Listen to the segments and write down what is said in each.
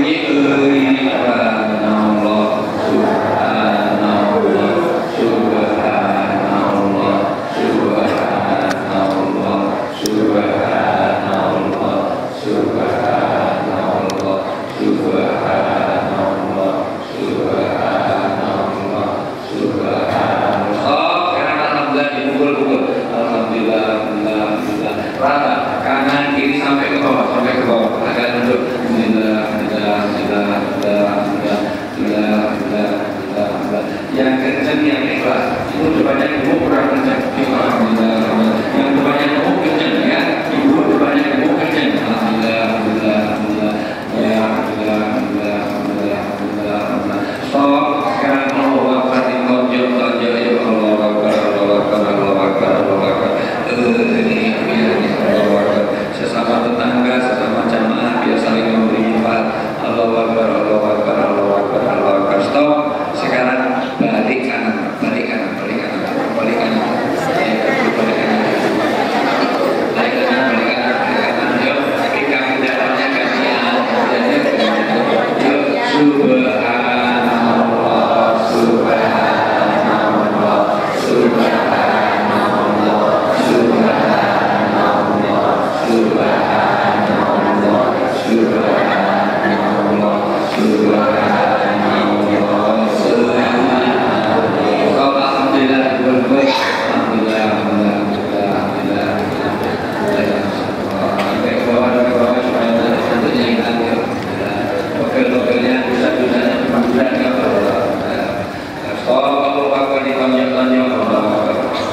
bunyi subhanallah subhanallah subhanallah subhanallah subhanallah subhanallah subhanallah subhanallah subhanallah. Sekarang alhamdulillah dipukul-pukul. Alhamdulillah, alhamdulillah. Rata kanan kiri sampai ke bawah, agak nunduk. Yang kencang yang ikhlas itu banyak ibu kurang kencang. Yang banyak ibu kencang ya, ibu banyak ibu kencang. Alhamdulillah, alhamdulillah, alhamdulillah. Ya alhamdulillah, alhamdulillah, alhamdulillah, alhamdulillah, alhamdulillah. Stop. Sekarang Allahu Akbar ditonjol ya Allahu Akbar, Allahu Akbar, Allahu Akbar, Allahu Akbar. Allahu Akbar. Sesama tetangga, sesama jamaah biar saling memberi manfaat. Allahu Akbar, Allahu Akbar, Allahu Akbar, Allahu Akbar. Stop. Sekarang balik kanan, balik kanan, balik kanan, balik kanan, balik kanan, balik kanan, balik kanan, balik kanan. Yuk, kita darahnya gantian, yuk, subhanallah, subhanallah, subhanallah, subhanallah, subhanallah, subhanallah, subhanallah.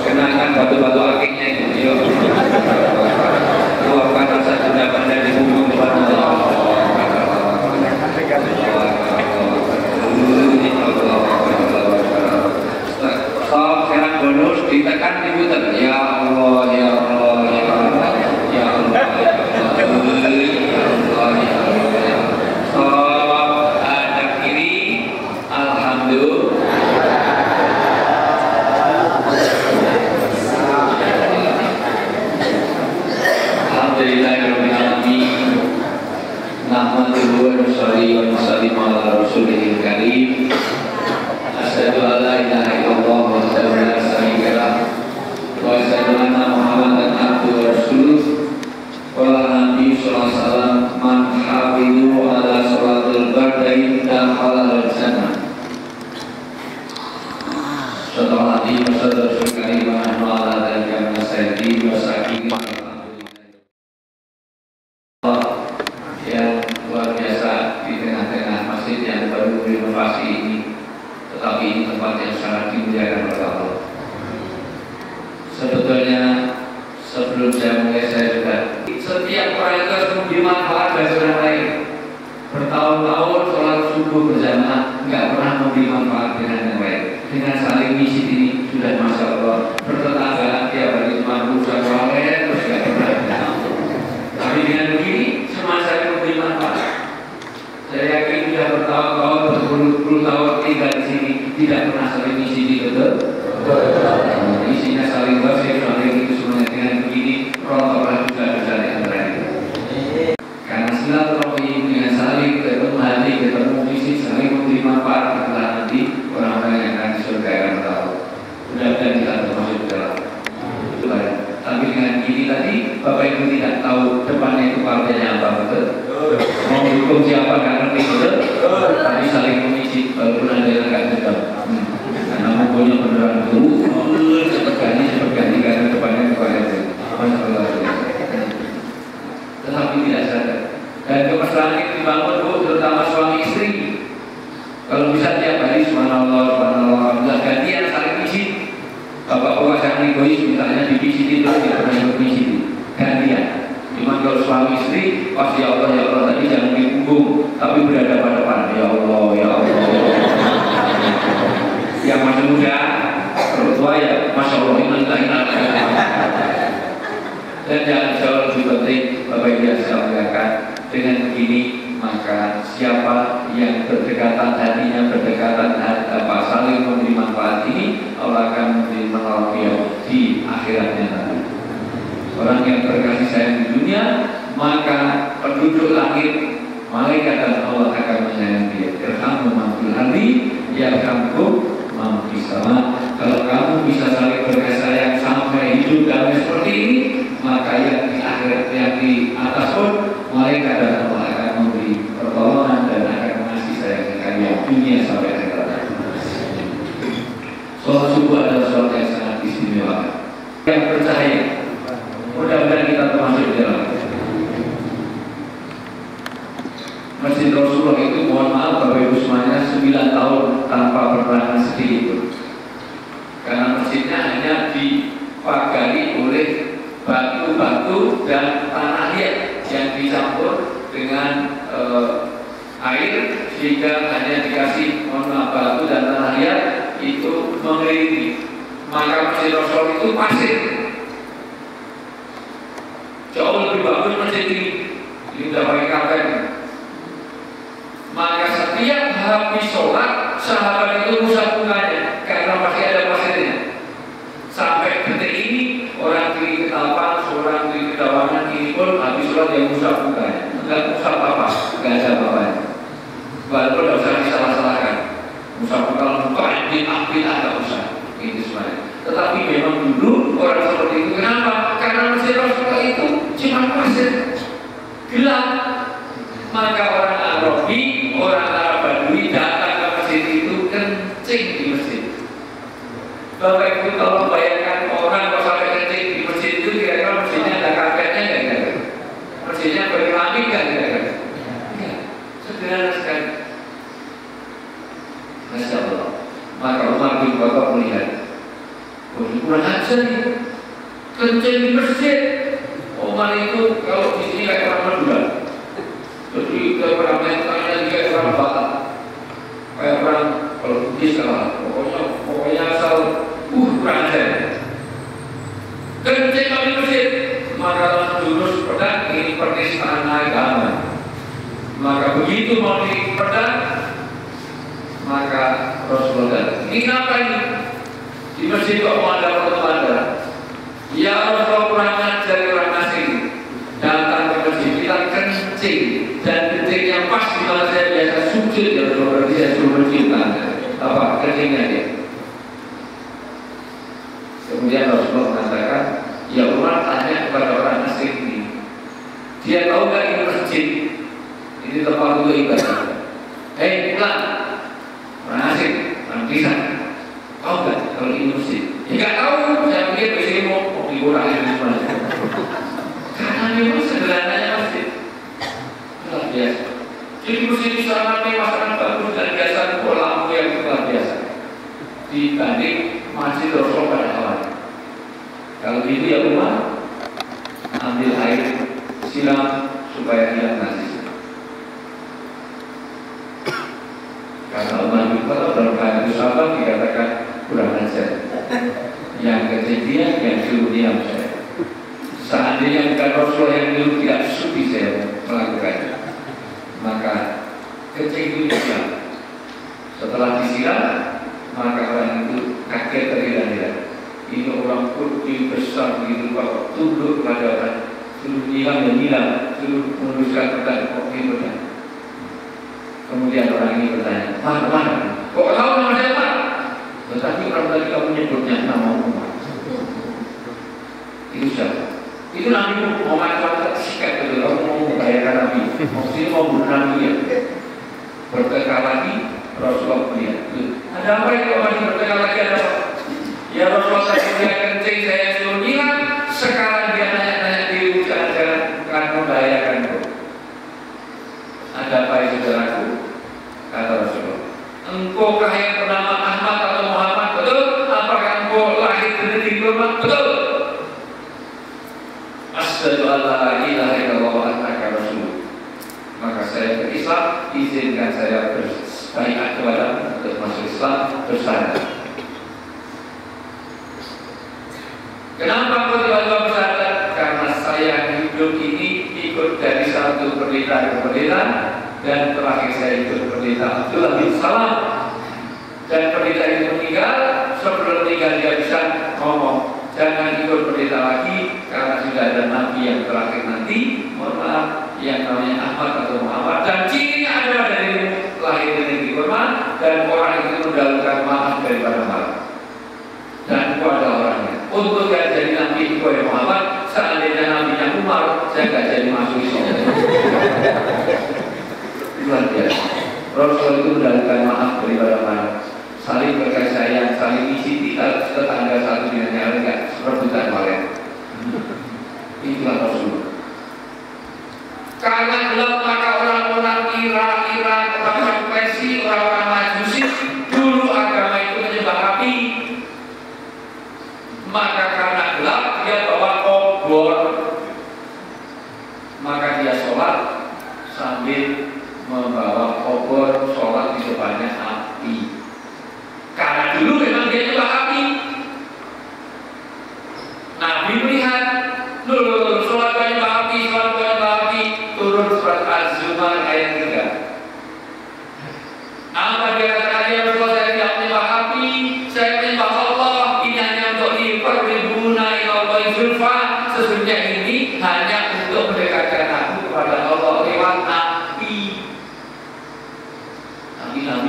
Kenakan batu-batu akiknya itu, yuk. Keluarkan rasa dendam dari punggung kepada Allah. Stop, sekarang bonus ditekan diputar. Ya Allah, ya Allah, ya Allah, ya Allah, ya Allah, ya Allah, ya Allah. Stop, hadap kiri. Alhamdulillah. Alhamdulillahirrahmanirrahim. Nahmaduhu wa nusalli wa nusallimu ala rasulihil karim. Asyhadu an la ilaha illallah wahdahu la syarika lah wa asyhadu anna Muhammadan abduhu wa rasuluh. Qala Nabi sallallahu alaihi wasallam, man hafidhu ala salatil bardain dakhala al-jannah. Setelah Nabi Muhammad sallallahu alaihi wasallam ala dzalika min sayyidi wa sakin yang luar biasa di tengah-tengah masjid yang baru renovasi ini, tetapi ini tempat yang sangat dimuliakan oleh Allah. Sebetulnya sebelum saya mulai saya juga setiap orang itu harus memberi manfaat bagi orang lain. Bertahun-tahun sholat subuh berjamaah nggak pernah memberi manfaat dengan yang lain. Dengan saling misi ini sudah masya Allah. Bertetanggaan tiap hari cuma berusaha toilet terus nggak pernah. Tapi dengan begini semua saya memberi manfaat. Saya yakin sudah bertahun-tahun, berpuluh-puluh tahun tinggal di sini tidak pernah saling misi di betul. Isinya saling bersih, saling itu semuanya dengan begini rontoklah juga bisa di antara itu. Karena silaturahim dengan saling ketemu hati, ketemu visi, saling memberi manfaat itulah nanti orang-orang yang akan di surga akan tahu. Mudah-mudahan kita termasuk dalam itu lah. Tapi dengan gini tadi Bapak Ibu tidak tahu depannya itu partainya apa betul. Mau dukung siapa nggak ngerti betul. Tapi saling mengisi walaupun ada yang nggak betul. Karena mumpulnya beneran dulu cepat ganti karena depannya kepada itu. Masya Allah. Tetapi tidak sadar. Dan kemesraan itu dibangun Bu, terutama suami istri. Kalau bisa tiap hari subhanallah, subhanallah, gantian saling isi. Bapak puasa egois misalnya dipisiti terus tidak pernah berpisiti. Gantian. Cuma kalau suami istri pasti ya Allah tadi jangan di punggung, tapi berada pada depan. Ya Allah, ya Allah. Yang masih muda, tua ya masya Allah ini. Dan yang jauh lebih penting Bapak Ibu yang saya muliakan, dengan begini maka siapa yang berdekatan hatinya, saling memberi manfaat ini, Allah akan memberi menolong di akhiratnya nanti. Orang yang berkasih sayang di dunia, maka penduduk langit, malaikat dan Allah akan Rasulullah itu, mohon maaf Bapak Ibu semuanya, 9 tahun tanpa penerangan sedikit pun. Karena masjidnya hanya dipagari oleh batu-batu dan tanah liat yang dicampur dengan air, sehingga hanya dikasih batu dan tanah liat itu mengelilingi. Maka Masjid Rasul itu pasir. Jauh lebih bagus masjid ini udah pakai kapet. Maka setiap habis sholat, sahabat itu musab bunganya karena masih ada pasirnya. Sampai detik ini orang kiri Ketapang, orang kiri Kedawangan ini pun habis sholat yang musab bunganya. Enggak musab apa, enggak ada apa-apanya. Walaupun tidak usah disalah-salahkan. Musab bunga bukan diambil, enggak usah. Itu sebenarnya. Tetapi memang dulu orang seperti itu. Kenapa? Karena Masjid Rasulullah itu cuma pasir gelap. Maka orang Arabi, orang Arab Badui datang ke masjid itu kencing di masjid. Bapak Ibu kalau membayangkan orang kalau sampai kencing di masjid itu, kira-kira masjidnya ada karpetnya nggak kira-kira? Masjidnya berkeramik nggak kira-kira? Ya, sederhana sekali. Masya Allah. Maka Umar bin Khattab melihat, oh ini kurang ajar nih, kencing di masjid. Umar itu kalau di sini kayak orang Madura. Jadi kayak orang mentalnya juga orang Batak, kayak orang kalau Bugis lah, pokoknya asal kurang ajar. Kencing di masjid, maka langsung jurus pedang ini penistaan agama. Maka begitu mau di pedang, maka Rasulullah, ini kenapa ini? Di masjid kok mau ada foto-foto? Ya Rasulullah kurang ajar orang asing. Datang ke masjid kita kencing, dan kencing yang pas di mana saya biasa sujud, ya Rasulullah, saya suruh mencium apa kencingnya dia. Kemudian Rasulullah mengatakan, ya Umar tanya kepada orang asing ini, dia tahu nggak ini masjid? Ini tempat untuk ibadah. Hei pulang, orang asing, orang pisang, tahu nggak kalau ini masjid? Ya nggak tahu, saya pikir di sini mau dikurangin semua. Karena memang sederhananya masjid luar biasa. Jadi masjid itu sangat mewah, sangat bagus dan biasa lampu yang luar biasa dibanding masjid Rasul pada awalnya. Kalau gitu ya Umar, ambil air, siram supaya hilang najis. Karena Umar bin Khattab dalam hadis sahabat dikatakan kurang ajar. Yang kejadian yang suruh diam saya. Seandainya bukan Rasulullah yang dulu tidak sudi saya melakukannya, maka kencing itu disiram. Setelah disiram, maka orang itu kaget terhira-hira. Ini orang putih besar begitu, kok tunduk kepada orang, suruh hilang dan hilang, suruh meneruskan pertanyaan, kok ini bertanya. Kemudian orang ini bertanya, mana? Kok tahu nama saya Pak? Tetapi orang tadi kamu nyebutnya nama Umar. Itu siapa? Itu Nabi Muhammad SAW sikat betul, kamu mau membayarkan Nabi, maksudnya mau bunuh Nabi ya. Bertengkar lagi, Rasulullah melihat, ada apa ini kalau masih bertengkar lagi, ada apa? Ya Rasulullah tadi dia kencing, saya suruh hilang, sekarang dia nanya-nanya diri, jangan akan membayarkan kau. Ada apa ya saudaraku? Kata Rasulullah, engkau yang bernama Ahmad atau Muhammad, betul? Apakah engkau lahir di negeri Burma? Betul? Asyhadu an la ilaha illallah wa annaka rasul. Maka saya berislam, izinkan saya berbaiat kepada untuk masuk Islam bersyahadat. Kenapa kau tiba-tiba bersyahadat? Karena saya hidup ini ikut dari satu pendeta ke pendeta, dan terakhir saya ikut pendeta Abdullah bin Salam. Dan pendeta itu meninggal, sebelum meninggal dia bisa ngomong, jangan ikut pendeta lagi karena sudah ada nabi yang terakhir nanti. Mohon maaf, yang namanya Ahmad atau Muhammad, dan cirinya adalah dari lahir di negeri Burma, dan orang itu mendahulukan maaf daripada maaf. Dan itu adalah orangnya. Untuk yang jadi nabi itu Muhammad, seandainya nabinya Umar, saya nggak jadi masuk Islam. Luar biasa. Rasul itu mendahulukan maaf daripada maaf. Saling berkasih sayang, saling isi tetangga satu dengan yang lain, enggak rebutan kalian. Itulah Rasul. Karena gelap maka orang-orang kira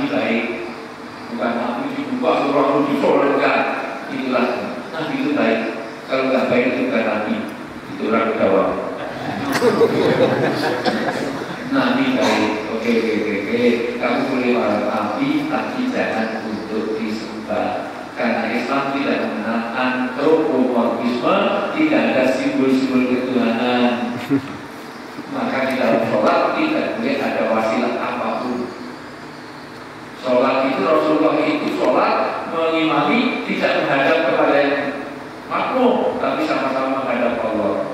baik, bukan nabi dibuka orang disolatkan, itulah nabi itu baik. Kalau nggak baik itu bukan nabi, itu orang Jawa. Nabi baik, oke, kamu boleh marah nabi, tapi jangan untuk disembah. Karena Islam tidak mengenal antropomorfisme, tidak ada simbol-simbol ketuhanan. Maka di dalam sholat tidak boleh ada wasilah apapun. Sholat itu Rasulullah itu sholat mengimami tidak menghadap kepada yang makmum, tapi sama-sama menghadap Allah.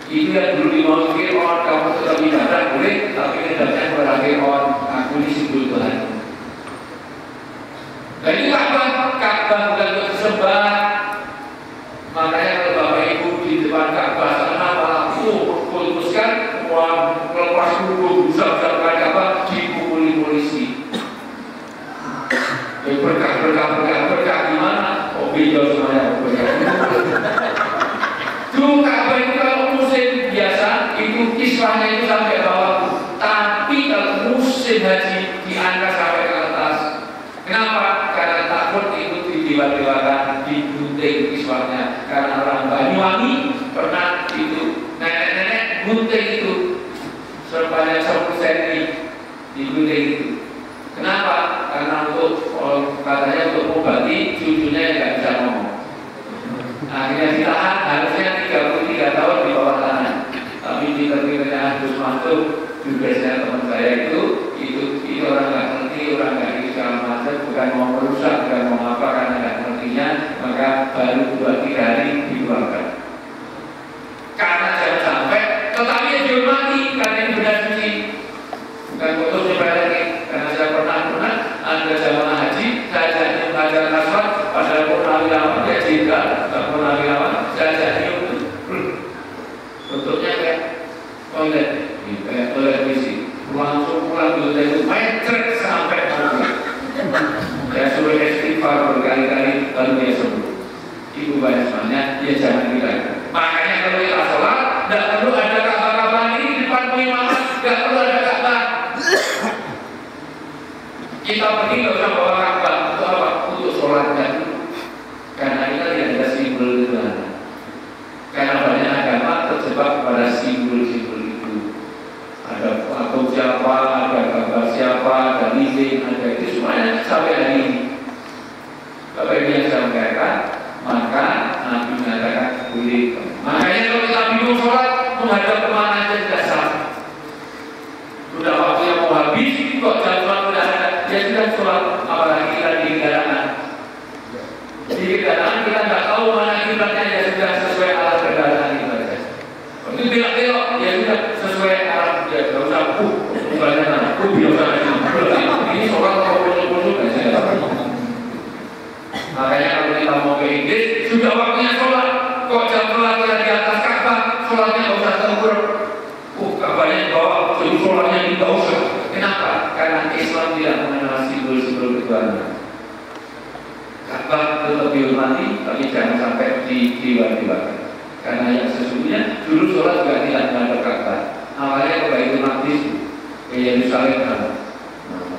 Itu yang dulu dimau Fir'aun, kamu tetap ibadah boleh, tapi menghadapnya kepada Fir'aun, aku ini simbol Tuhan. Dan itu Ka'bah bukan untuk disembah. Makanya kalau Bapak Ibu di depan Ka'bah sana putuskan melepas hukum bisa-bisa Ka'bah dipukuli polisi. Berkah gimana? Oh beda semuanya berkah. Dulu Ka'bah itu kalau musim biasa itu kiswahnya itu sampai bawah. Tapi kalau musim haji diangkat sampai ke atas. Kenapa? Karena takut ikut didewa-dewakan, digunting kiswahnya. Karena orang Banyuwangi pernah itu nenek-nenek gunting itu sebanyak 10 cm digunting itu. Kenapa? Karena untuk katanya untuk mengobati cucunya yang nggak bisa ngomong. Akhirnya ditahan, harusnya 33 tahun di bawah tanah. Tapi di terkiranya Gus Mantuk juga saya teman saya itu orang nggak ngerti, orang nggak segala macam, bukan mau merusak, bukan mau apa, karena nggak ngertinya, maka baru 2-3 hari dikeluarkan. Karena jangan sampai, tetapi yang dihormati karena ini benar suci, bukan putusnya lagi. Karena saya pernah ada jamaah haji, saya jadi Hajar Aswad, pada Purnawilawan dia juga, Purnawilawan, saya jadi bentuknya kayak toilet, kayak toilet misi. Langsung pulang dulu itu mencret sampai mobil. Saya suruh istighfar berkali-kali baru dia sembuh. Ibu banyak semuanya, dia jangan kira. Makanya kalau kita sholat, tidak perlu ada Ka'bah ini di depan pengimaman, tidak perlu ada Ka'bah. Kita pergi tidak usah bawa Ka'bah untuk apa? Untuk sholatnya dulu. Karena kita tidak ada simbol Tuhan. Karena banyak agama terjebak pada simbol-simbol itu. Ada patung siapa, ada gambar siapa, ada lilin, ada itu semuanya sampai hari ini. Bapak Ibu yang saya mengatakan, maka Nabi mengatakan boleh. Makanya kalau kita bingung sholat, menghadap kemana aja tidak salah. Sudah waktu yang mau habis, kok jadwal sudah ada, ya sudah sholat. Apalagi kita di kendaraan. Di kendaraan kita nggak tahu mana kiblatnya, ya sudah sesuai arah kendaraan kita saja. Itu belok-belok, ya sudah sesuai arah dia. Tidak usah, misalnya, biasa ini sholat kalau pojok-pojok nggak saya. Makanya kalau kita mau ke Inggris, sudah waktunya sholat. Kok jam sholat kita di atas Ka'bah, sholatnya nggak usah terukur. Ka'bahnya di bawah, jadi sholatnya nggak usah. Kenapa? Karena Islam tidak mengenal simbol-simbol ketuhanan. Ka'bah tetap dihormati, tapi jangan sampai didewa-dewakan. Karena yang sesungguhnya dulu sholat juga tidak menghadap Ka'bah. Awalnya ke Baitul Maqdis, ke Yerusalem.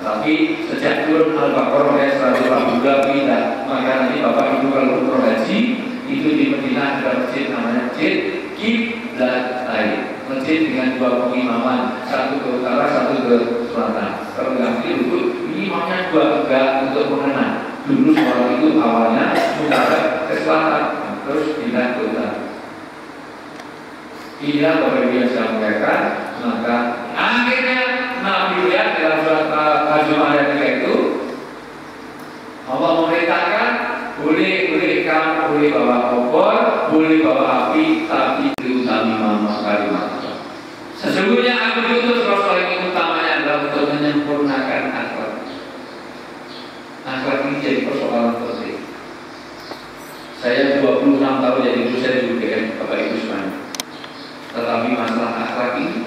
Tapi sejak turun Al-Baqarah ayat 142 pindah. Maka nanti Bapak Ibu kalau umroh haji itu di Madinah ada masjid namanya Masjid Qiblatain. Masjid dengan 2 pengimaman, satu ke utara, satu ke selatan. Kalau nggak itu imamnya 2 enggak untuk mengenang. Dulu sholat itu awalnya menghadap ke selatan, terus pindah ke utara. Inilah Bapak Ibu yang saya muliakan. Maka akhirnya Nabi lihat dalam surat Al-Jumu'ah ayat 3 itu Allah memerintahkan boleh kamu boleh bawa obor, boleh bawa api, tapi diutami mama kalimat. Sesungguhnya aku diutus Rasul yang utamanya adalah untuk menyempurnakan akhlak. Akhlak ini jadi persoalan penting. Saya 26 tahun jadi dosen di UGM Bapak Ibu semuanya. Tetapi masalah akhlak ini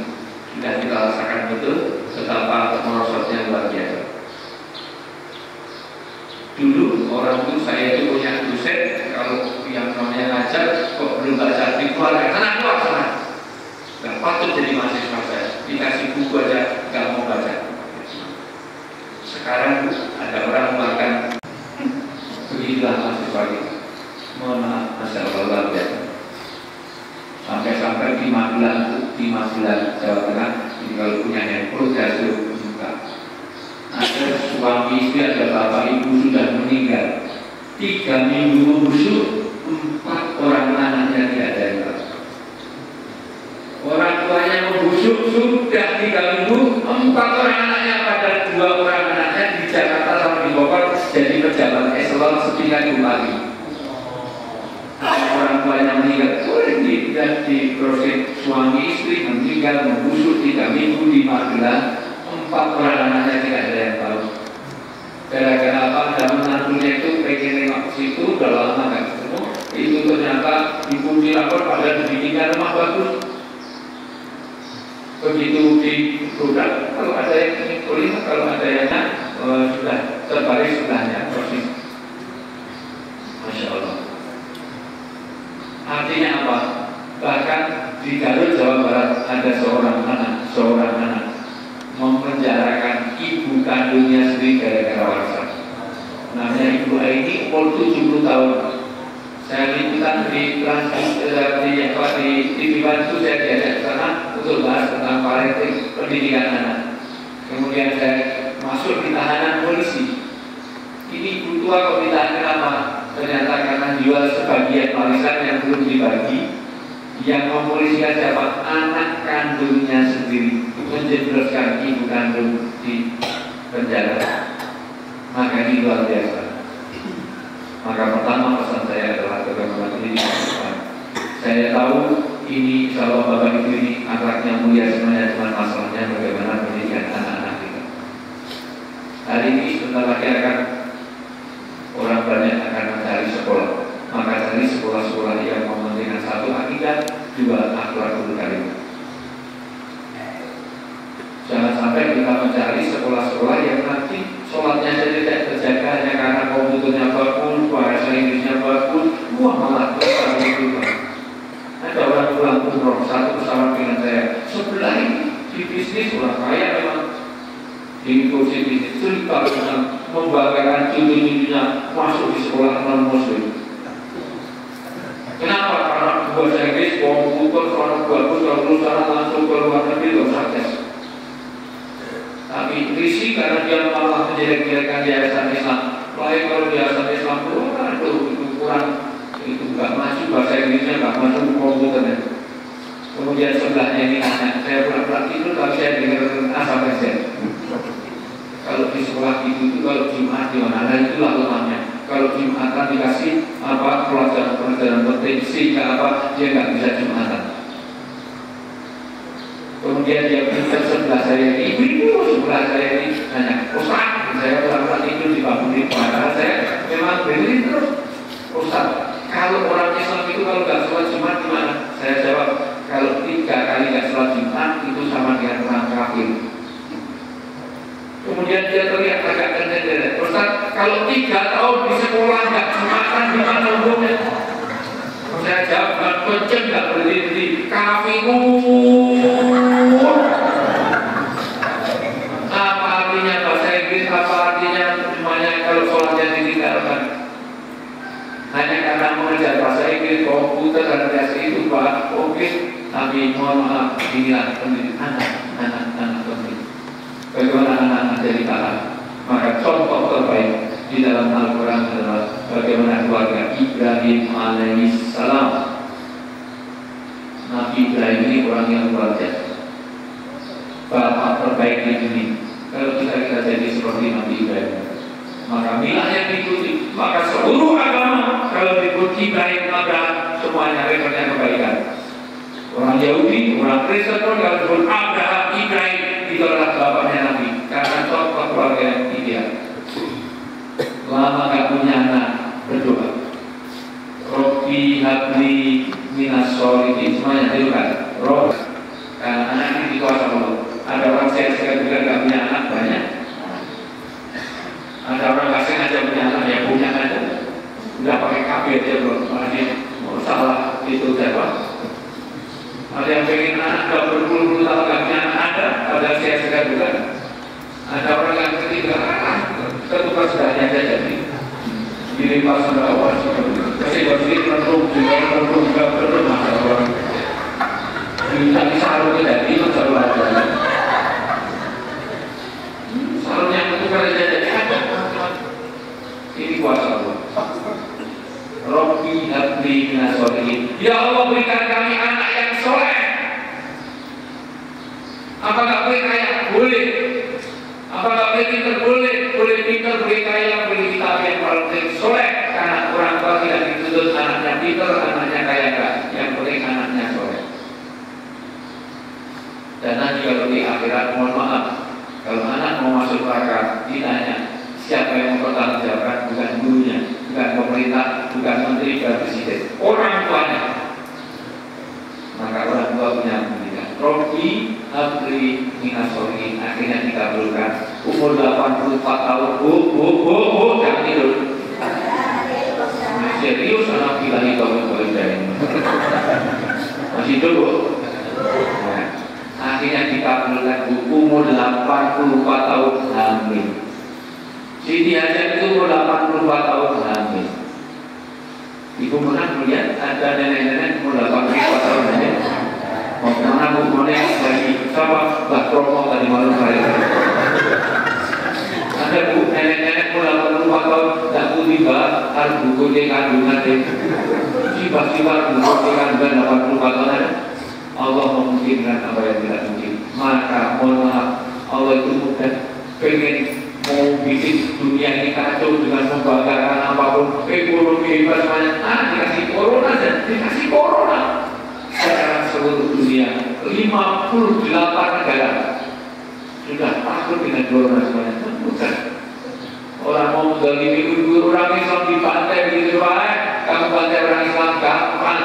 sudah kita rasakan betul betapa merosotnya luar biasa. Dulu orang itu saya itu punya dosen, kalau yang namanya ngajar kok belum baca di keluarga, keluar sana. Gak patut jadi mahasiswa saya, dikasih buku aja gak mau baca. suami istri, ada bapak ibu sudah meninggal. 3 minggu membusuk, 4 orang anaknya tidak ada yang tahu. Orang tuanya membusuk sudah 3 minggu, 4 orang anaknya, pada 2 orang anaknya di Jakarta sama di Bogor jadi pejabat eselon setingkat bupati. Orang tuanya meninggal, di proses suami istri meninggal membusuk 3 minggu di Magelang, 4 orang anaknya tidak ada yang tahu. Gara-gara apa? Dan menantunya itu pengen nengok ke situ, udah lama nggak ketemu. Itu ternyata dikunci lapor pada dibikinkan rumah bagus. Begitu di produk, kalau ada yang ingin kuliah, kalau ada yang sudah terbaris sebelahnya persis. Masya Allah. Artinya apa? Bahkan di Garut, Jawa Barat ada seorang anak memenjarakan ibu kandungnya sendiri gara-gara warisan. Namanya Ibu Aini, umur 70 tahun. Saya liputan di TV Bantu, saya diajak ke sana untuk bahas tentang parenting pendidikan anak. Kemudian saya masuk di tahanan polisi. Ini ibu tua kok ditahan kenapa? Ternyata karena jual sebagian warisan yang belum dibagi. Yang mempolisikan siapa? Anak kandungnya sendiri, menjebloskan ibu kandung di penjara. Maka ini luar biasa. Maka pertama pesan saya adalah bagaimana pendidikan. Saya tahu ini kalau bapak ibu ini akhlaknya mulia semuanya, cuma masalahnya bagaimana pendidikan anak-anak kita. Hari ini sebentar lagi orang banyak akan mencari sekolah. Maka cari sekolah-sekolah yang mementingkan satu akidah, juga akhlakul karimah. Jangan sampai kita mencari sekolah-sekolah yang nanti sholatnya saja tidak terjaga hanya karena komputernya bagus, bahasa Inggrisnya bagus, malah terus itu. Ada orang pulang umroh, satu pesawat dengan saya. Sebelah ini di bisnis orang kaya memang di kursi bisnis cerita dengan membanggakan cucu-cucunya masuk di sekolah non-muslim. Kenapa? Karena bahasa Inggris, komputer, orang bagus, kalau sana langsung ke luar negeri, loh sukses. Tapi risih karena dia malah menjelek-jelekan yayasan Islam. Lain kalau yayasan Islam, aduh itu kurang, itu nggak maju bahasa Inggrisnya, nggak maju komputernya. Kemudian sebelahnya ini anak saya pernah tidur, tapi saya dengar asal saja. Kalau di sekolah itu kalau Jumat di mana, nah itulah lemahnya. Kalau Jumatan dikasih pelajaran penting sehingga dia nggak bisa Jumatan. Kemudian dia pintar sebelah saya ini, ibu sebelah saya ini nanya, Ustaz, saya pernah tidur di bangun di padahal saya memang berdiri terus. Ustaz, kalau orang Islam itu kalau nggak sholat Jumat gimana? Saya jawab, kalau 3 kali nggak sholat Jumat itu sama dengan orang kafir. Kemudian dia teriak agak kencang, Ustaz, kalau 3 tahun di sekolah nggak Jumatan gimana hukumnya? Saya jawab, kencang nggak berdiri, kafirun. Apa artinya bahasa Inggris? Apa artinya semuanya kalau sholatnya ditinggalkan? Hanya karena mengajar bahasa Inggris, komputer dan biasa itu Pak, oke. Tapi mohon maaf, inilah pendidikan anak-anak penting. Bagaimana anak-anak jadi tahan? Maka contoh terbaik di dalam Al-Quran adalah bagaimana keluarga Ibrahim alaihissalam. Nabi Ibrahim ini orang yang luar biasa, bapak terbaik di dunia. Kalau kita jadi seperti Nabi Ibrahim, maka milahnya diikuti. Maka seluruh agama kalau diikuti Ibrahim, Abraham, semuanya rekornya kebaikan. Orang Yahudi, orang Kristen pun kalau disebut Abraham, Ibrahim, itu adalah bapaknya Nabi. Karena contoh keluarga yang ideal. Lama gak punya anak, berdoa. Robbi habli minas sholihin, semuanya itu kan. Rob, anak ini dikuasa Allah. Ada orang sehat-sehat juga gak punya anak banyak. Ada orang kasih aja punya anak, ya punya aja. Udah pakai kabel aja bro, malah dia salah itu siapa? Ada yang pengen anak gak berpuluh-puluh tahun gak punya anak, ada sehat-sehat juga. Ada orang yang ketiga, ketukar sedahnya saja nih. Dilimpah sudah awas, kasih bersih menurut juga masalah orang. Jadi sarung jadi masalah aja. Sarung yang ketukar saja jadi ada. berikan kami anak yang soleh. Apakah boleh kaya? Boleh. Apakah boleh pintar? Boleh. Boleh pintar, boleh kaya, boleh kita yang paling soleh. Karena orang tua tidak dituntut anaknya pintar, anaknya kaya enggak. Yang penting anaknya soleh. Dan nanti kalau di akhirat, mohon maaf, kalau anak mau masuk neraka, ditanya siapa yang mempertanggungjawabkan? Bukan gurunya, bukan pemerintah, bukan menteri, bukan presiden, orang tuanya. Maka orang tua punya pendidikan. Robi habli minasori, akhirnya dikabulkan. Umur 84 tahun, jangan tidur. Serius anak bilang itu masih dulu. Nah, akhirnya dikabulkan. Umur 84 tahun hamil. Siti Hajar itu umur 84 tahun hamil. Ibu pernah melihat ada nenek-nenek umur 84 tahun aja. Mau kemana bu? Mana dari siapa? Mbak Promo tadi malam hari. Ada bu nenek-nenek umur 84 tahun tak bu tiba harus buku di kandungan deh. Tiba-tiba buku di kandungan 84 tahun ada. Allah memungkinkan apa yang tidak mungkin. Maka mohon maaf, Allah itu mudah pengen mau bikin dunia ini kacau dengan membanggakan apapun, ekonomi hebat semuanya. Dikasih corona dan dikasih corona. Sekarang seluruh dunia 58 negara sudah takut dengan corona semuanya. Bukan. Orang mau menzalimi orang Islam di pantai begitu baik, kamu pantai orang Islam gampang.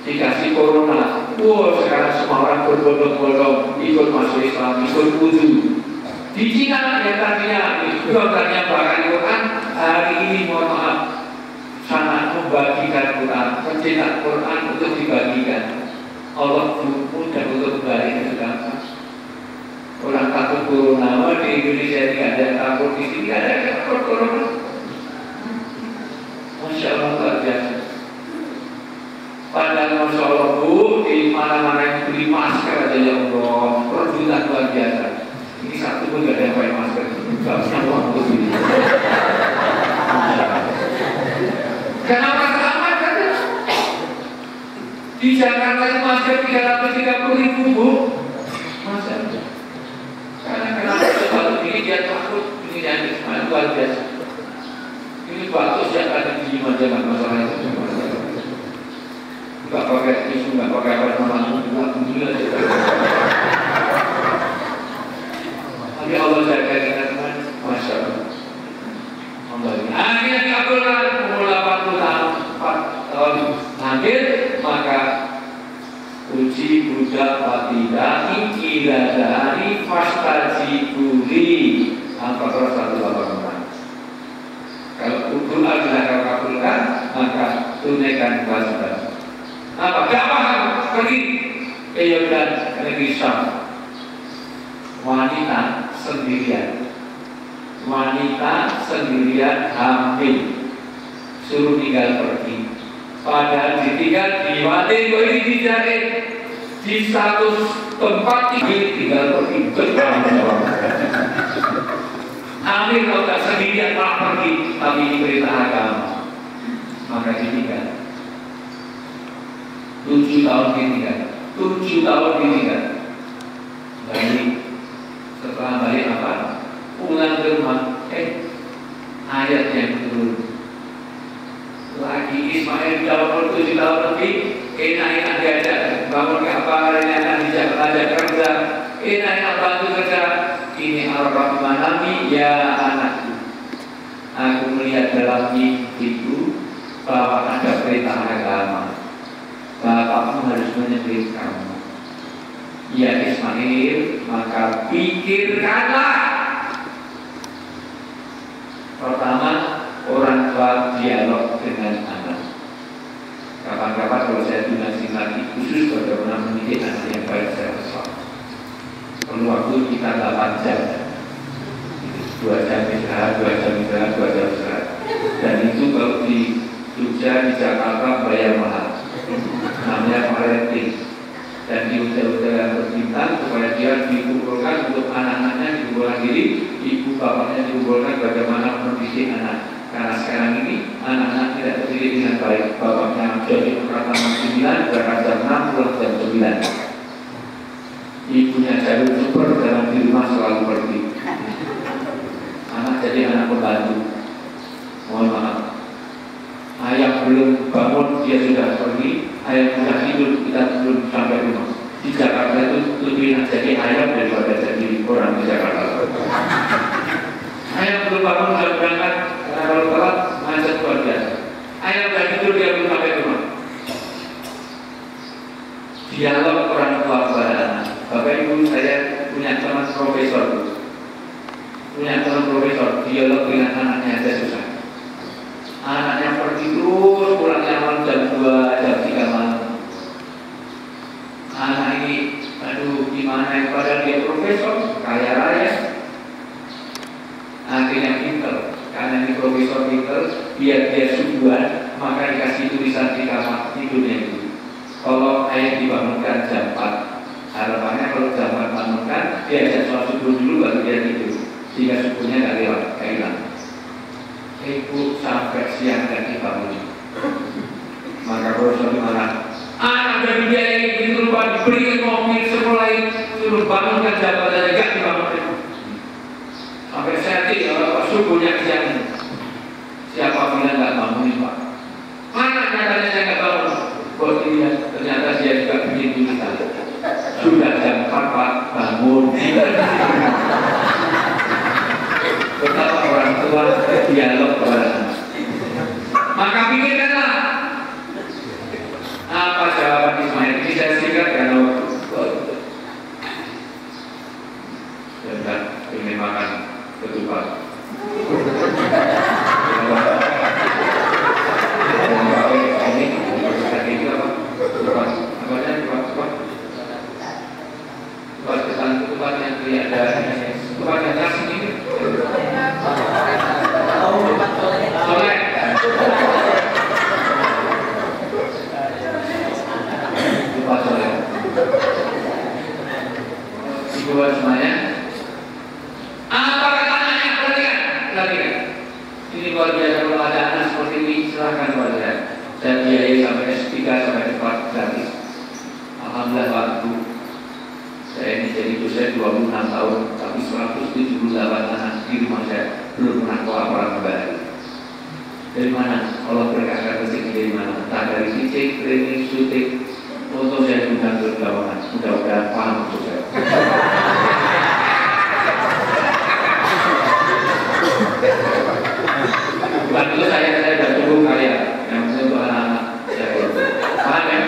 Dikasih corona, sekarang semua orang berbondong-bondong ikut masuk Islam, ikut wudhu. Di Cina yang tadinya bahkan Quran hari ini mohon maaf sangat membagikan Quran, mencetak Quran untuk dibagikan. Allah mudah untuk kembali ke gampang. Orang takut corona, di Indonesia tidak ada takut, di sini ada takut corona. Masya Allah luar biasa. Padahal Masya Allah bu, di mana-mana yang beli masker aja ya Allah, perjuangan luar biasa. Ini satu pun gak ada yang pakai masker, gak punya uang untuk beli. Kenapa selamat kan? Di Jakarta itu masker 330.000 bu, masker. Karena kenapa sebab ini dia takut, ini yang luar biasa. Ini batu yang ada di jangan masalah itu. Enggak pakai tisu, enggak pakai apa namanya, alhamdulillah aja. Tapi Allah jaga kita teman, masya Allah. Akhirnya dikabulkan umur 80 tahun hampir, maka uji budak patida'i ila dari fastajibuli Al-Baqarah 188. Kalau doa sudah kau kabulkan, maka tunaikan kewajiban. Apa? Gak paham, pergi ke Yordan, negeri Syam. Wanita sendirian, hamil, suruh tinggal pergi. Padahal ditinggal di mati ini dijari di satu tempat tinggal pergi. Hamil kalau tak sendirian malah pergi, tapi ini perintah agama, maka ditinggal. 7 tahun ditinggal, 7 tahun ditinggal. Balik, setelah balik apa? Pulang ke rumah, ayat yang turun. Lagi Ismail jauh 7 tahun lebih, enak diajak bangun kapal, enak dijak kerja, enak bantu kerja. Ini Ar-Rahman Nabi, ya anakku, aku melihat dalam mimpiku bahwa ada perintah agama. Bapakmu harus menyembelih kamu. Ya Ismail, maka pikirkanlah. Pertama, orang tua dialog dengan anak. Kapan-kapan kalau saya donasi lagi khusus bagaimana mendidik anak yang baik secara Islam. Perlu waktu kita 8 jam. 2 jam istirahat, 2 jam istirahat, 2 jam istirahat. Dan itu kalau di Jogja, di Jakarta bayar mahal. Namanya parenting. Dan di hotel-hotel yang berbintang supaya dia dikumpulkan untuk anak-anaknya dikumpulkan diri, ibu bapaknya dikumpulkan bagaimana mendidik anak. Karena sekarang ini anak-anak tidak terdidik dengan baik. Bapaknya jadi berangkat jam 9, berangkat jam 6, pulang jam 9. Ibunya jalur super dalam di rumah selalu pergi. Anak jadi anak pembantu. Mohon maaf. Ayah belum bangun dia sudah pergi. Ayah sudah tidur kita belum sampai rumah. Di Jakarta itu lebih enak jadi ayam daripada jadi orang di Jakarta. Ayam belum bangun sudah berangkat karena kalau telat macet luar biasa. Ayam sudah tidur dia belum sampai rumah. Dialog orang tua kepada anak. Bapak ibu saya punya teman profesor, dialog dengan anaknya aja susah. Anaknya pergi terus pulangnya malam jam 2, jam 3 malam. Anak ini, aduh gimana, padahal dia profesor, kaya raya. Akhirnya pinter, karena ini profesor pinter, biar dia subuhan, maka dikasih tulisan di kamar tidurnya itu. Kalau ayah dibangunkan jam 4, harapannya kalau jam 4 bangunkan, dia ajak sholat subuh dulu baru dia tidur, sehingga subuhnya nggak lewat, nggak hilang. Ibu sampai siang dan dibangun. Maka profesor marah. Anak dari dia ini begitu lupa diberikan mobil sekolah ini, suruh bangunkan jabatannya, gak dibangunkan. Sampai saya tidak subuhnya siang. Siapa bilang gak bangunin Pak? Mana nyatanya saya gak bangun? Kok dia ternyata dia juga bikin tulisan. Sudah jam 4 Pak, bangun. Betapa orang tua dialog kepada anak. Maka pikirkanlah apa jawaban Ismail. Ini saya singkat karena waktu. Dan ingin makan ketupat. Ini apa? Ketupat yang ada ketupat yang nasi ini. Soleh. Ketupat soleh. Ibu semuanya. Apa kata anaknya? Perhatikan. Ini luar biasa kalau ada anak seperti ini, silahkan kepada saya. Saya biayai sampai S3 sampai cepat gratis. Alhamdulillah waktu saya ini jadi dosen 26 tahun, tapi 178 anak di rumah saya belum pernah kelaparan kembali. Dari mana? Allah berkata rezeki dari mana? Entah dari fisik, training, syuting. Untuk saya undang ke lawangan. Mudah-mudahan paham maksud saya. Bukan itu saya sudah cukup karya yang untuk anak-anak saya. Paham ya?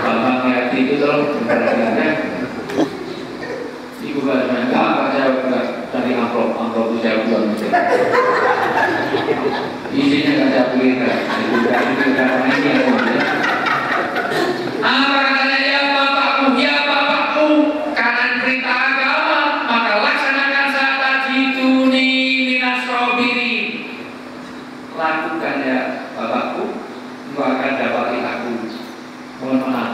Bambang Yati itu tolong berkata-kata. Ibu baca enggak, saya udah cari amplop itu saya buang mesin. Isinya nggak saya belikan. Itu karena ini yang kemudian. Apa katanya ya bapakku, kanan perintah agama, maka laksanakan saat tajiduni minas sabirin. Lakukan ya bapakku, engkau akan dapati aku. Mohon maaf,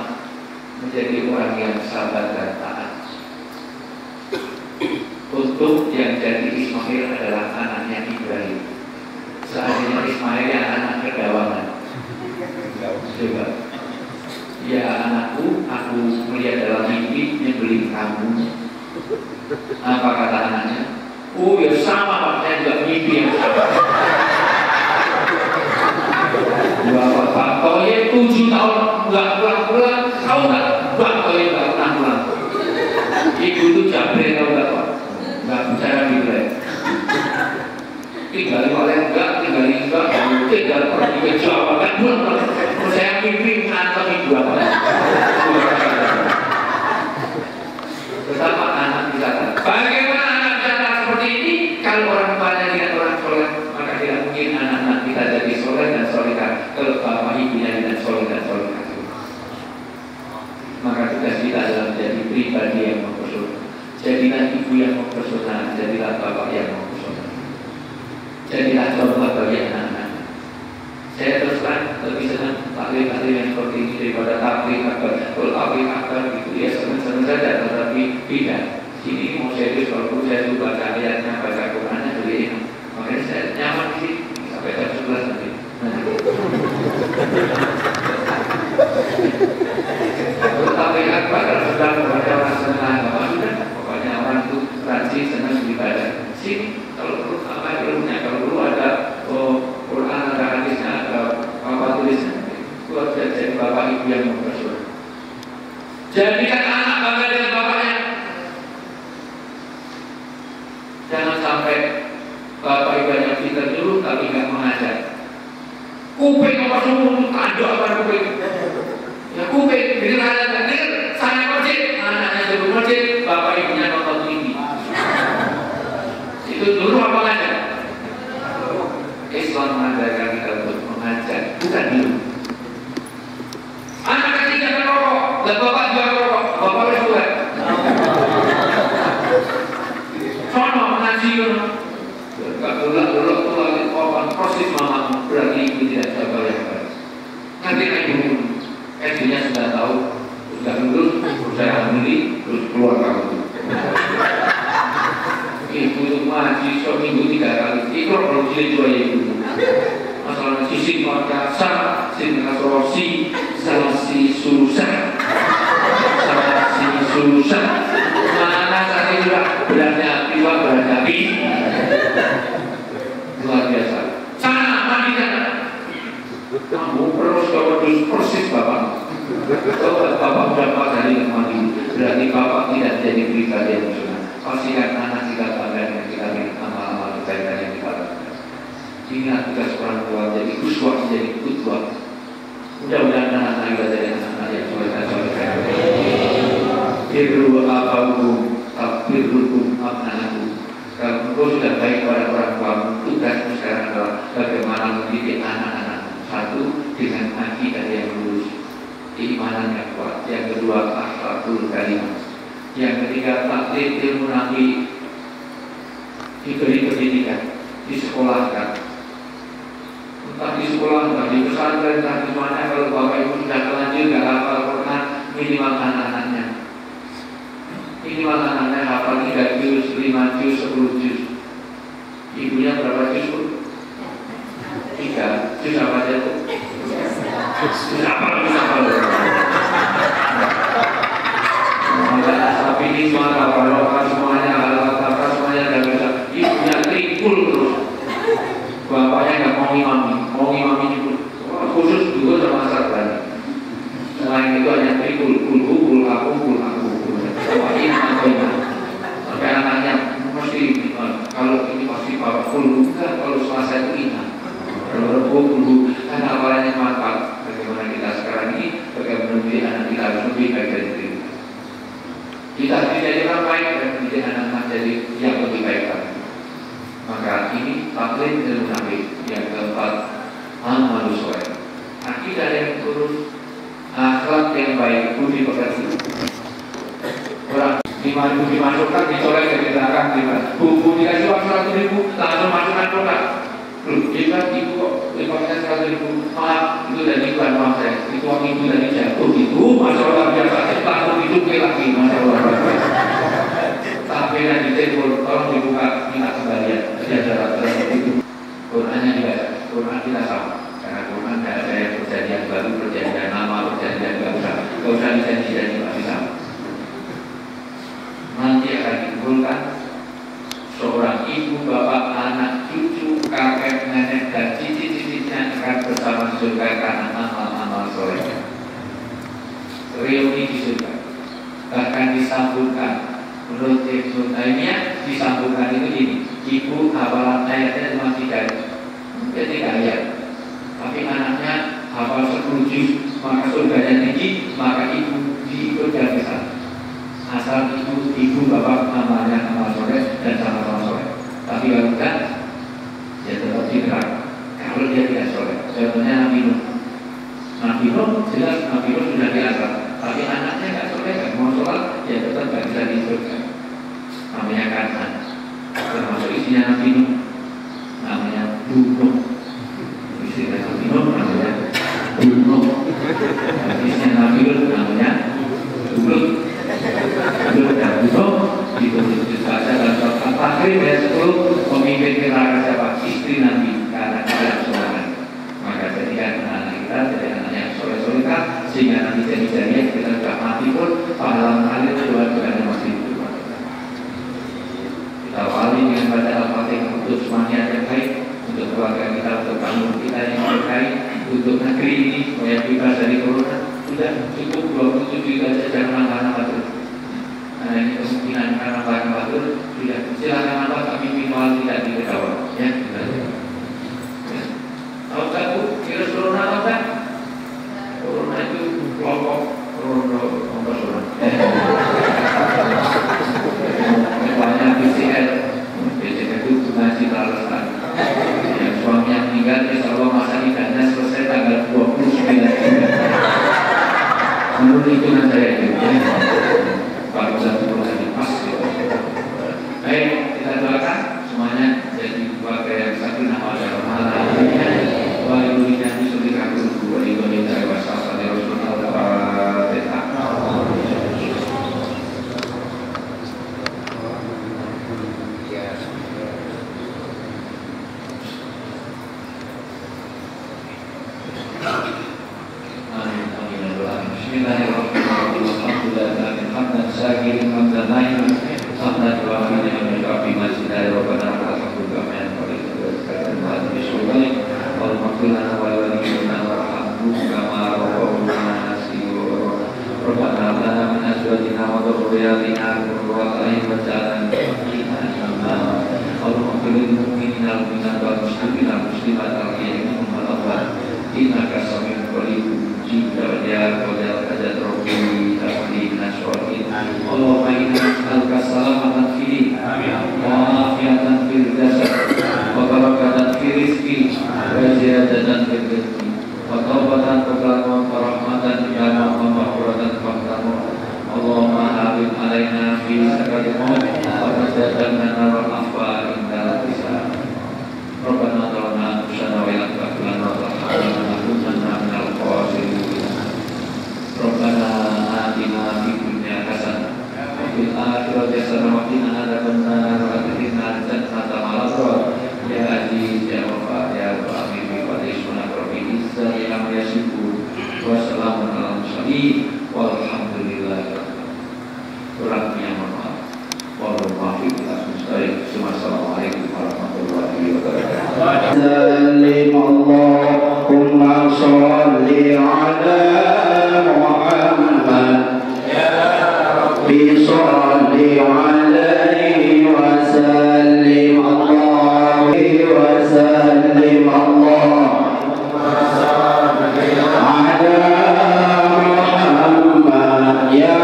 menjadi orang yang sabar dan taat. Untuk yang jadi Ismail adalah anaknya Ibrahim. Seandainya Ismail yang anak kedawangan. Coba. Ya anakku, aku melihat dalam mimpi nyebelin kamu. Apa kata anaknya? Oh ya sama Pak, saya juga mimpi yang sama. Bapak Toye 7 tahun nggak pulang-pulang, tahu nggak? Bapak Toye nggak pernah pulang. Ibu itu jabri tahu nggak Pak? Nggak bicara gitu. Tinggal oleh enggak, tinggal pergi ke Jawa kan pulang. Saya mimpi ngantor ibu apa? Betapa anak bisa. Bagaimana anak bisa seperti ini? Kalau orang tuanya tidak orang soleh, maka tidak mungkin anak-anak kita jadi soleh dan solehah. Kalau bapak ibunya tidak soleh dan solehah, maka tugas kita adalah menjadi pribadi yang mempesona. Jadilah ibu yang mempesona, jadilah bapak yang mempesona. Jadilah contoh bagi anak-anak. Saya terus terang lebih senang taklim-taklim yang seperti ini daripada taklim akbar. Kalau taklim akbar gitu ya senang-senang saja, tetapi tidak. Sini mau serius, kalau saya suka baca ayatnya, baca Qurannya, beli ini. Makanya saya masjid, bapak ibunya nonton TV. Itu dulu apa ngajar? Islam mengajarkan kita untuk mengajar, bukan dulu. Anak kecil jangan rokok, dan bapak juga rokok, bapak harus buat. Sono mengaji dulu. Kalau dulu proses mama berarti ibu tidak sabar yang baik. Nanti ibu ibunya sudah tahu, sudah lulus, saya ambil, terus keluar kamu. Ibu itu ngaji seminggu 3 kali. Itu kalau jilid 2 ibu. Masalah sisi Makassar, sisi Sulawesi, Sulawesi susah, Sulawesi susah. Mana saya juga beratnya api, beratnya api. Luar biasa. Sana mandi sana. Kamu terus persis bapak. Kalau bapak sudah 4 hari mandi, berarti bapak tidak jadi pribadi yang sunnah. Pastikan anak kita bangga dengan kita dengan amal-amal kebaikan yang kita lakukan. Ingat tugas orang tua jadi uswah, jadi qudwah. Mudah-mudahan anak-anak kita jadi anak-anak yang soleh. Birru abaukum, tabirrukum abna'akum. Kalau engkau sudah baik kepada orang tua, tugasmu sekarang adalah bagaimana mendidik anak-anak. Satu, dengan akidah yang lurus, keimanan yang kuat. Yang kedua, akhlakul karimah. Yang ketiga, taklim ilmu nabi, diberi pendidikan, disekolahkan. Entah di sekolah, entah di pesantren, entah di mana. Kalau bapak ibu sudah terlanjur nggak hafal Quran, minimal anak-anaknya. Minimal anaknya hafal 3 juz, 5 juz, 10 juz. Ibunya berapa juz? 3 juz apa aja tuh? Juz apa? Tapi ini semua kapal semuanya, hal-hal semuanya dan bisa. Ibunya trikul terus. Bapaknya nggak mau ngimami juga. Khusus juga sama sarban. Selain itu hanya trikul, kul aku. Sampai anaknya mesti kalau ini pasti bapak kul, enggak kalau selasa itu ingat. Kalau rebu karena awalnya manfaat. Bagaimana kita sekarang ini, bagaimana mendidik anak kita harus lebih baik dari itu. Kita tidak orang baik dan mendidik anak-anak jadi yang lebih baik lagi. Maka ini taklim ilmu nabi. Yang keempat, amal soleh. Akidah yang lurus, akhlak yang baik, budi pekerti. Orang 5.000 dimasukkan, dicolek dari belakang 5.000. Dikasih uang 100.000, langsung masukkan produk. Kita ibu kok lipatnya 100.000. Maaf, itu dari bukan uang saya. Itu uang ibu dari jatuh itu. Masya Allah biasa, langsung hidupnya lagi. Masya Allah. Tapi nanti telepon, tolong dibuka, minta kembalian. Sejajar itu. Qurannya dibaca, Quran kita sama. Karena Quran tidak ada yang perjanjian baru, perjanjian lama, perjanjian gak usah dijanji masih sama. Nanti akan dikumpulkan seorang ibu, bapak, anak, cucu, kakek, nenek, dan cici-cicinya akan bersama surga karena amal-amal soleh. Reuni di surga, bahkan disambungkan. Menurut Ibnu Taimiyah disambungkan itu ini, ibu hafalan ayatnya cuma 3 ayat, tapi anaknya hafal 10 juz, maka surganya tinggi, maka ibu diikutkan ke sana. Asal ibu bapak namanya amal soleh dan sama-sama soleh. Tapi kalau enggak, ya tetap di neraka. Kalau dia tidak soleh, contohnya Nabi Nuh jelas Nabi Nuh sudah diazab, tapi anaknya nggak soleh, nggak mau sholat, ya tetap nggak bisa disurga. Namanya Kanan, termasuk isinya Nabi Nuh, namanya Nuh. Isinya Nabi Nuh namanya Nuh. Isinya Nabi Nuh namanya Nuh. Dan itu dibaca dalam surat Al-Tahrim ayat 10, pemimpin neraka siapa? Istri Nabi, karena kalian sholat. Maka jadikan anak kita jadi anak yang soleh-solehah, sehingga nanti jadi-jadinya kita sudah mati pun pahala kalian doa-doanya masih hidup. Kita awali dengan baca Al-Fatihah untuk semuanya yang baik, untuk keluarga kita, untuk kampung kita yang terbaik, untuk negeri ini supaya bebas dari corona. Sudah cukup 27 juta saja menangkan terus. Karena ini kemungkinan karena bahan batur sudah silakan apa tapi minimal tidak diketahui ya. Tahu tak bu, virus corona apa tak? Corona itu kelompok corona. wa ta'ala Allahumma qilil mu'minin al-mu'minat wal muslimin al-muslimat al-qiyamim al-awwal innaka sami'un qarib jika wajah ajat rabbi tafdi nasrohin Allahumma inna nas'aluka salamatan fi wa afiatan fil jasad wa barakatan fi rizqi wa ziyadatan fil rizqi wa tawbatan qabla wa rahmatan ila wa maghfiratan qabla Allahumma habib alaina fi sakaratil maut wa tajaddan lana al-afwa inda al-hisab Rabbana zalamna anfusana wa illam taghfir lana wa tarhamna lanakunanna minal khasirin Rabbana atina fid dunya hasanah wa fil akhirati hasanah wa qina adzabannar wa adkhilna jannata ma'al abrar ya aziz ya ghafar ya rahim wa ismana rabbil izzati amma yasifun wa salamun alal mursalin walhamdulillah kurangnya mohon maaf. Wallahualam bishawab. Assalamualaikum warahmatullahi wabarakatuh. Allahumma sholli ala Muhammad ya Rabbi sholli alaihi wa sallim Alaihi wa sallim Allahumma sholli ala Muhammad ya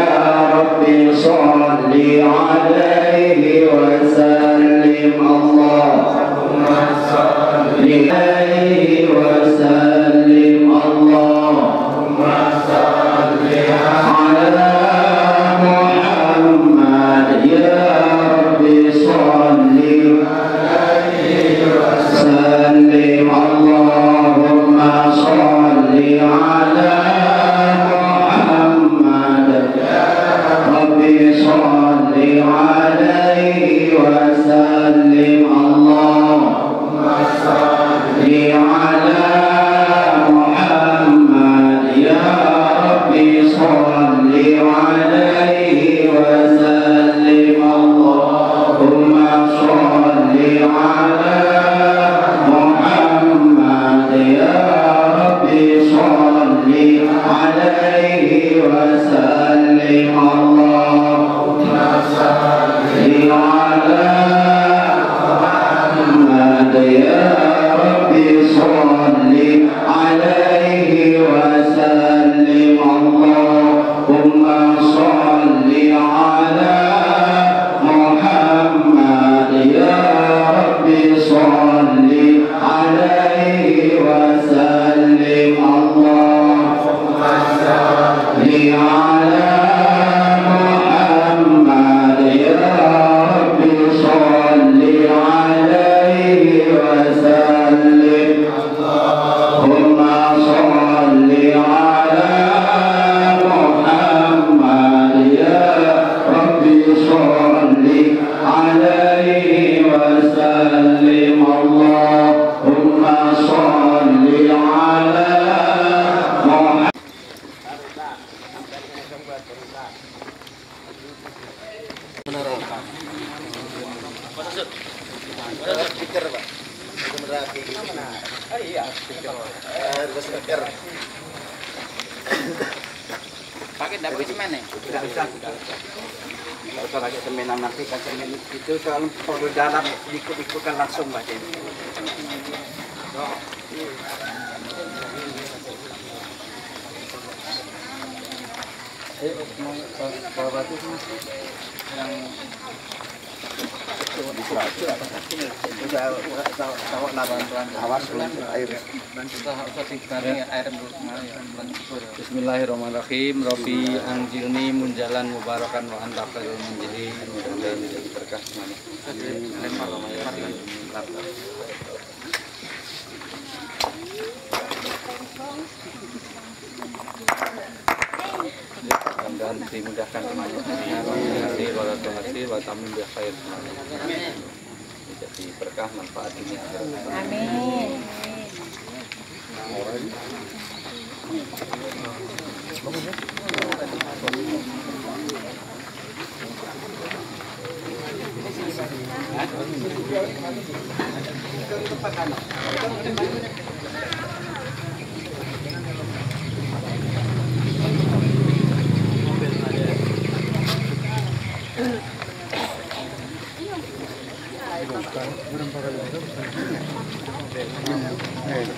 Rabbi sholli alaihi wa sallim Allahumma sholli alaihi wa sallim Allahumma sholli ala Muhammad ya Rabbi sholli alaihi wa sallim Allahumma sholli ala Muhammad ya Rabbi sholli alaihi wa sallim Allahumma sholli ala Muhammad ya Rabbi sholli alaihi wa sallim Allahumma sholli ala Muhammad ya Rabbi sholli alaihi wa sallim Allahumma sholli ala Muhammad ya Rabbi sholli alaihi wa sallim Allahumma sholli ala Muhammad ya Rabbi sholli alaihi wa sallim Allahumma sholli ala Muhammad ya Rabbi sholli alaihi wa sallim Allahumma sholli ala Muhammad ya Rabbi sholli alaihi wa sallim Allahumma sholli ala Muhammad pakai dapat semen nih? Tidak bisa. Kalau usah pakai semenan nanti kan semen itu kalau perlu dalam ikut-ikutkan langsung baca ini. Mau bawa batu yang Bismillahirrahmanirrahim. Rabbi anjilni munjalan mubarakan wa anta khairul munjilin. Mudah-mudahan menjadi berkah semuanya. Mudah-mudahan dimudahkan semuanya. Warahmatullahi wa tamin bi khair semuanya. Jadi berkah manfaat ini. Amin. Nah, itu